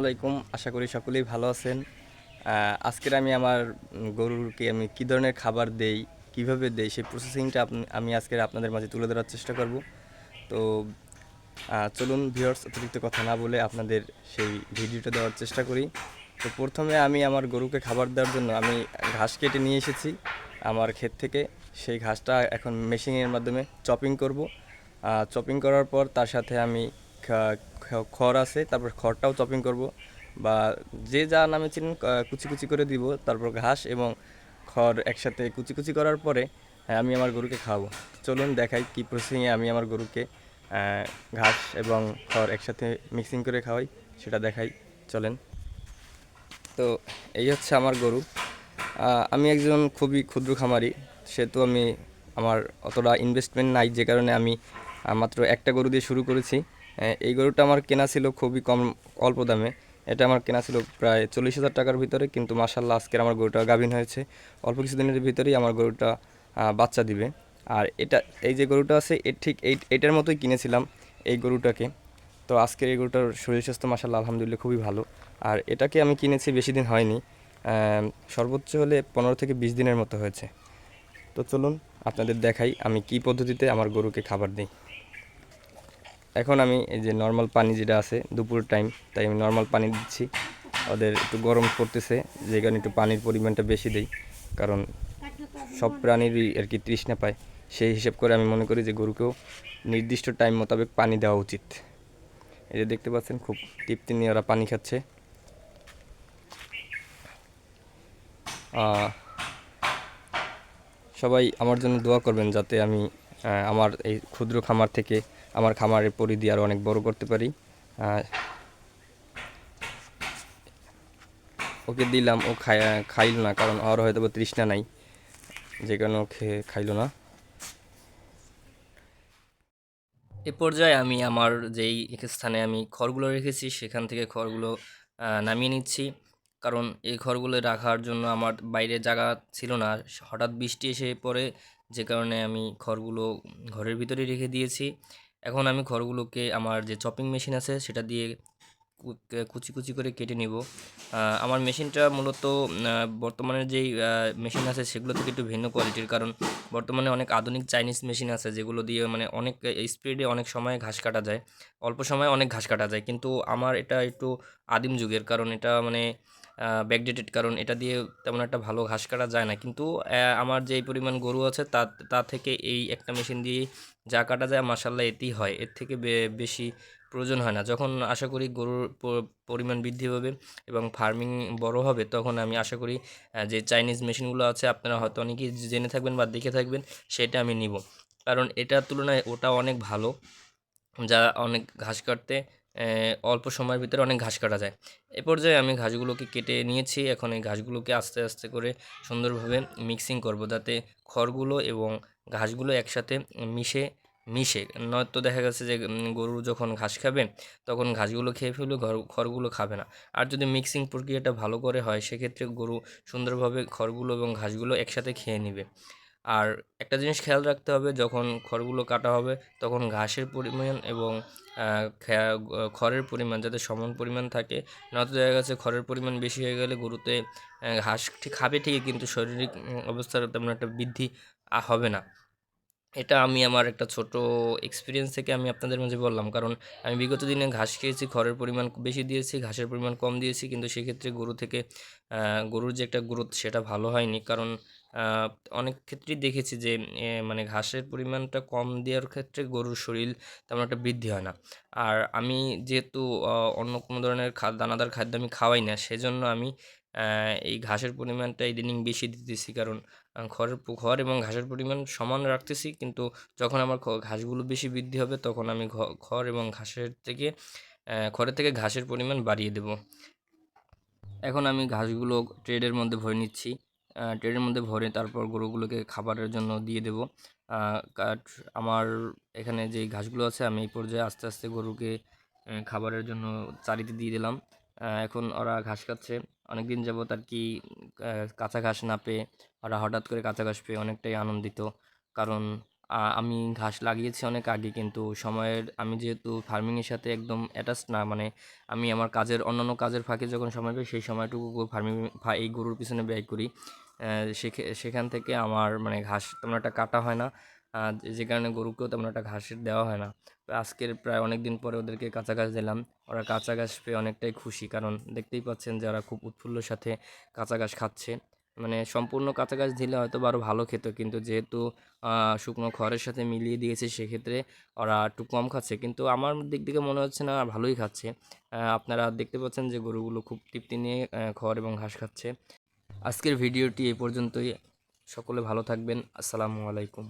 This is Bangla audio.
আলাইকুম। আশা করি সকলেই ভালো আছেন। আজকের আমি আমার গরুকে আমি কী ধরনের খাবার দেই, কিভাবে দেই সেই প্রসেসিংটা আমি আজকের আপনাদের মাঝে তুলে ধরার চেষ্টা করব। তো চলুন ভিউয়ার্স, অতিরিক্ত কথা না বলে আপনাদের সেই ভিডিওটা দেওয়ার চেষ্টা করি। তো প্রথমে আমি আমার গরুকে খাবার দেওয়ার জন্য আমি ঘাস কেটে নিয়ে এসেছি আমার ক্ষেত থেকে। সেই ঘাসটা এখন মেশিনের মাধ্যমে চপিং করব। চপিং করার পর তার সাথে আমি খড় আছে, তারপর খড়টাও চপিং করব, বা যে যা নামে চিনেন কুচি কুচি করে দিব। তারপর ঘাস এবং খড় একসাথে কুচি কুচি করার পরে আমি আমার গরুকে খাওয়াবো। চলুন দেখাই কী প্রসেসিংয়ে আমি আমার গরুকে ঘাস এবং খড় একসাথে মিক্সিং করে খাওয়াই, সেটা দেখাই। চলেন। তো এই হচ্ছে আমার গরু। আমি একজন খুবই ক্ষুদ্র খামারি, সেহেতু আমার অতটা ইনভেস্টমেন্ট নাই, যে কারণে আমি মাত্র একটা গরু দিয়ে শুরু করেছি। এই গরুটা আমার কেনা ছিল খুবই অল্প দামে। এটা আমার কেনা ছিল প্রায় 40,000 টাকার ভিতরে, কিন্তু মাশাল্লাহ আজকের আমার গরুটা গাভীন হয়েছে। অল্প কিছুদিনের ভিতরেই আমার গরুটা বাচ্চা দিবে। আর এই যে গরুটা আছে ঠিক এইটার মতোই কিনেছিলাম এই গরুটাকে। তো আজকের এই গরুটার শরীর স্বাস্থ্য মাশাল্লাহ আলহামদুলিল্লাহ খুবই ভালো। আর এটাকে আমি কিনেছি বেশি দিন হয়নি, সর্বোচ্চ হলে 15 থেকে 20 দিনের মতো হয়েছে। তো চলুন আপনাদের দেখাই আমি কী পদ্ধতিতে আমার গরুকে খাবার দিই। এখন আমি এই যে নর্মাল পানি যেটা আছে দুপুর টাইম, তাই আমি নর্মাল পানি দিচ্ছি। ওদের একটু গরম পড়তেছে, যে কারণে একটু পানির পরিমাণটা বেশি দিই, কারণ সব প্রাণীরই আর কি তৃষ্ণা পায়। সেই হিসেব করে আমি মনে করি যে গরুকেও নির্দিষ্ট টাইম মোতাবেক পানি দেওয়া উচিত। এই যে দেখতে পাচ্ছেন খুব তৃপ্তি নিয়ে ওরা পানি খাচ্ছে। সবাই আমার জন্য দোয়া করবেন, যাতে আমি আমার এই ক্ষুদ্র খামার থেকে আমার খামারের পরিধি আরও অনেক বড় করতে পারি। ওকে দিলাম, ও খাইল না, কারণ ওর হয়তো বা তৃষ্ণা নাই, যে কারণে ও খাইল না। এ পর্যায়ে আমি আমার যেই স্থানে আমি খড়গুলো রেখেছি সেখান থেকে খড়গুলো নামিয়ে নিচ্ছি, কারণ এই খড়গুলো রাখার জন্য আমার বাইরে জায়গা ছিল না। হঠাৎ বৃষ্টি এসে পড়ে, যে কারণে আমি খড়গুলো ঘরের ভিতরে রেখে দিয়েছি। এখন আমি খড়গুলোকে আমার যে চপিং মেশিন আছে সেটা দিয়ে কুচি কুচি করে কেটে নিব। আমার মেশিনটা মূলত বর্তমানে যেই মেশিন আছে সেগুলো থেকে একটু ভিন্ন কোয়ালিটির, কারণ বর্তমানে অনেক আধুনিক চাইনিজ মেশিন আছে যেগুলো দিয়ে মানে অনেক স্পিডে অনেক সময় ঘাস কাটা যায়, অল্প সময়ে অনেক ঘাস কাটা যায়। কিন্তু আমার এটা একটু আদিম যুগের, কারণ এটা মানে ব্যাকডেটেড, কারণ এটা দিয়ে তেমন একটা ভালো ঘাস কাটা যায় না। কিন্তু আমার যেই পরিমাণ গরু আছে তা থেকে এই একটা মেশিন দিয়েই যা কাটা যায় মাসাল্লাহ এতেই হয়, এর থেকে বেশি প্রয়োজন হয় না। যখন আশা করি গরুর পরিমাণ বৃদ্ধি পাবে এবং ফার্মিং বড় হবে, তখন আমি আশা করি যে চাইনিজ মেশিনগুলো আছে আপনারা হয়তো অনেকেই জেনে থাকবেন বা দেখে থাকবেন, সেটা আমি নিব, কারণ এটার তুলনায় ওটা অনেক ভালো, যা অনেক ঘাস কাটতে অল্প সময়ের ভিতরে অনেক ঘাস কাটা যায়। এ পর্যায়ে আমি ঘাসগুলোকে কেটে নিয়েছি। এখন এই ঘাসগুলোকে আস্তে আস্তে করে সুন্দরভাবে মিক্সিং করব, যাতে খড়গুলো এবং ঘাসগুলো একসাথে মিশে মিশে নয়তো দেখা গেছে যে গরু যখন ঘাস খাবে তখন ঘাসগুলো খেয়ে ফেলবে, খড়গুলো খাবে না। আর যদি মিক্সিং প্রক্রিয়াটা ভালো করে হয়, সেক্ষেত্রে গরু সুন্দরভাবে খড়গুলো এবং ঘাসগুলো একসাথে খেয়ে নেবে। আর একটা জিনিস খেয়াল রাখতে হবে, যখন খড়গুলো কাটা হবে তখন ঘাসের পরিমাণ এবং খড়ের পরিমাণ যাতে সমান পরিমাণ থাকে। নয়তো দেখা গেছে খড়ের পরিমাণ বেশি হয়ে গেলে গরুতে ঘাস ঠিক খাবে ঠিকই, কিন্তু শারীরিক অবস্থার তেমন একটা বৃদ্ধি হবে না। এটা আমি আমার একটা ছোট এক্সপিরিয়েন্স থেকে আমি আপনাদের মাঝে বললাম, কারণ আমি বিগত দিনে ঘাস খেয়েছি, খড়ের পরিমাণ বেশি দিয়েছি, ঘাসের পরিমাণ কম দিয়েছি, কিন্তু সেক্ষেত্রে গরুর যে একটা গ্রোথ সেটা ভালো হয়নি। কারণ আহ, অনেক ক্ষেত্রেই দেখেছি যে মানে ঘাসের পরিমাণটা কম দেওয়ার ক্ষেত্রে গরুর শরীর তেমন একটা বৃদ্ধি হয় না। আর আমি যেহেতু অন্য কোনো ধরনের দানাদার খাদ্য আমি খাওয়াই না, সেজন্য আমি এই ঘাসের পরিমাণটা ইদানিং বেশি দিতেছি, কারণ খড় এবং ঘাসের পরিমাণ সমান রাখতেছি, কিন্তু যখন আমার ঘাসগুলো বেশি বৃদ্ধি হবে তখন আমি খড় এবং খড়ের থেকে ঘাসের পরিমাণ বাড়িয়ে দেব। এখন আমি ঘাসগুলো ট্রেডের মধ্যে ভরে নিচ্ছি। ট্রেডের মধ্যে ভরে তারপর গরুগুলোকে খাবারের জন্য দিয়ে দেব। আমার এখানে যে ঘাসগুলো আছে আমি এই পর্যায়ে আস্তে আস্তে গরুকে খাবারের জন্য চারিতে দিয়ে দিলাম। এখন ওরা ঘাস খাচ্ছে। অনেকদিন যাবত আর কি কাঁচা ঘাস না পেয়ে ওরা হঠাৎ করে কাঁচা ঘাস পেয়ে অনেকটাই আনন্দিত, কারণ আমি ঘাস লাগিয়েছি অনেক আগে, কিন্তু সময়ের আমি যেহেতু ফার্মিংয়ের সাথে একদম অ্যাটাচড না, মানে আমি আমার কাজের অন্যান্য কাজের ফাঁকে যখন সময় পাই সেই সময়টুকু ফার্মিং এই গরুর পিছনে ব্যয় করি। সেখান থেকে আমার মানে ঘাস তেমন একটা কাটা হয় না, যে কারণে গরুকেও তেমন একটা ঘাসের দেওয়া হয় না। তো আজকের প্রায় অনেক দিন পরে ওদেরকে কাঁচা ঘাস দিলাম। ওরা কাঁচা ঘাস পেয়ে অনেকটাই খুশি, কারণ দেখতেই পাচ্ছেন যে ওরা খুব উৎফুল্লর সাথে কাঁচা ঘাস খাচ্ছে। মানে সম্পূর্ণ কাঁচা ঘাস দিলে হয়তো বা আরও ভালো খেত, কিন্তু যেহেতু শুকনো খড়ের সাথে মিলিয়ে দিয়েছি সেক্ষেত্রে ওরা একটু কম খাচ্ছে, কিন্তু আমার দিক থেকে মনে হচ্ছে না, ভালোই খাচ্ছে। আপনারা দেখতে পাচ্ছেন যে গরুগুলো খুব তৃপ্তি নিয়ে খড় এবং ঘাস খাচ্ছে। আজকের ভিডিওটি এই পর্যন্তই। সকলে ভালো থাকবেন। আসসালামু আলাইকুম।